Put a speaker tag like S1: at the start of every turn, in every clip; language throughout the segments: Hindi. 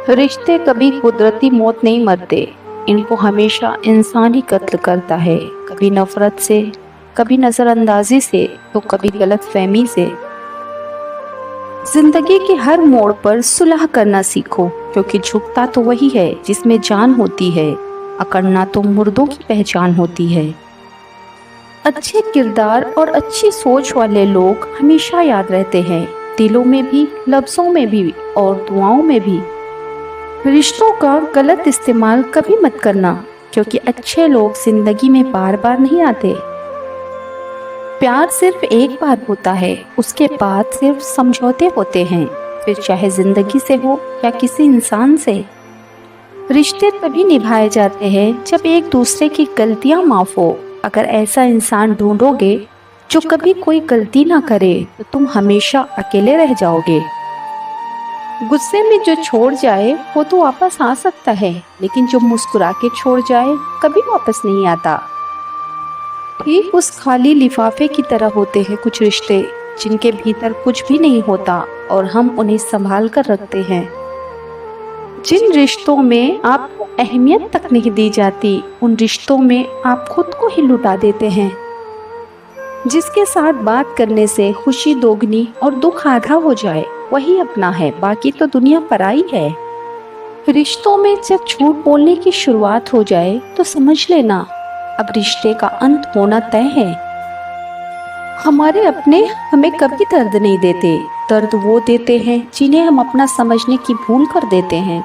S1: रिश्ते कभी कुदरती मौत नहीं मरते। इनको हमेशा इंसान ही कत्ल करता है, कभी नफरत से, कभी नजरअंदाजी से, तो कभी गलतफहमी से। जिंदगी के हर मोड़ पर सुलह करना सीखो, क्योंकि झुकता तो वही है जिसमें जान होती है। अकड़ना तो मुर्दों की पहचान होती है। अच्छे किरदार और अच्छी सोच वाले लोग हमेशा याद रहते हैं, दिलों में भी, लफ्जों में भी और दुआओं में भी। रिश्तों का गलत इस्तेमाल कभी मत करना, क्योंकि अच्छे लोग जिंदगी में बार बार नहीं आते। प्यार सिर्फ एक बार होता है, उसके बाद सिर्फ समझौते होते हैं, फिर चाहे जिंदगी से हो या किसी इंसान से। रिश्ते तभी निभाए जाते हैं जब एक दूसरे की गलतियां माफ हो। अगर ऐसा इंसान ढूंढोगे जो कभी कोई गलती ना करे, तो तुम हमेशा अकेले रह जाओगे। गुस्से में जो छोड़ जाए वो तो वापस आ सकता है, लेकिन जो मुस्कुरा के छोड़ जाए कभी वापस नहीं आता। ठीक उस खाली लिफाफे की तरह होते हैं कुछ रिश्ते, जिनके भीतर कुछ भी नहीं होता और हम उन्हें संभाल कर रखते हैं। जिन रिश्तों में आप अहमियत तक नहीं दी जाती, उन रिश्तों में आप खुद को ही लुटा देते हैं। जिसके साथ बात करने से खुशी दोगुनी और दुख आधा हो जाए, वही अपना है, बाकी तो दुनिया पराई है। रिश्तों में जब झूठ बोलने की शुरुआत हो जाए तो समझ लेना अब रिश्ते का अंत होना तय है। हमारे अपने हमें कभी दर्द नहीं देते, दर्द वो देते हैं जिन्हें हम अपना समझने की भूल कर देते हैं।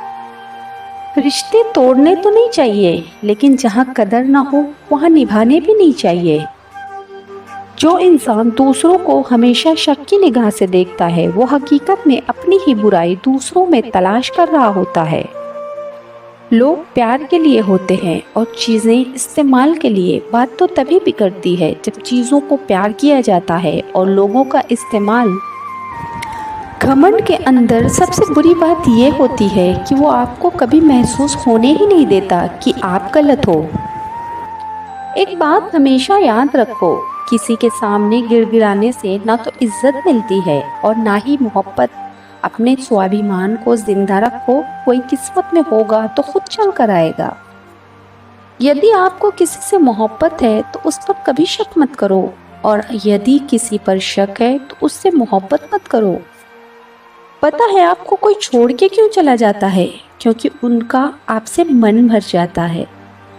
S1: रिश्ते तोड़ने तो नहीं चाहिए, लेकिन जहाँ कदर ना हो वहाँ निभाने भी नहीं चाहिए। जो इंसान दूसरों को हमेशा शक की निगाह से देखता है, वो हकीकत में अपनी ही बुराई दूसरों में तलाश कर रहा होता है। लोग प्यार के लिए होते हैं और चीज़ें इस्तेमाल के लिए। बात तो तभी बिगड़ती है जब चीज़ों को प्यार किया जाता है और लोगों का इस्तेमाल। घमंड के अंदर सबसे बुरी बात यह होती है कि वो आपको कभी महसूस होने ही नहीं देता कि आप गलत हो। एक बात हमेशा याद रखो, किसी के सामने गिड़गिड़ाने से ना तो इज्जत मिलती है और ना ही मोहब्बत। अपने स्वाभिमान को जिंदा रखो, कोई किस्मत में होगा तो खुद चल कर आएगा। यदि आपको किसी से मोहब्बत है तो उस पर कभी शक मत करो, और यदि किसी पर शक है तो उससे मोहब्बत मत करो। पता है आपको कोई छोड़ के क्यों चला जाता है? क्योंकि उनका आपसे मन भर जाता है,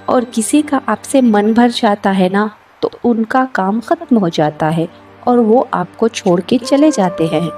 S1: और किसी का आपसे मन भर जाता है ना, तो उनका काम खत्म हो जाता है और वो आपको छोड़ के चले जाते हैं।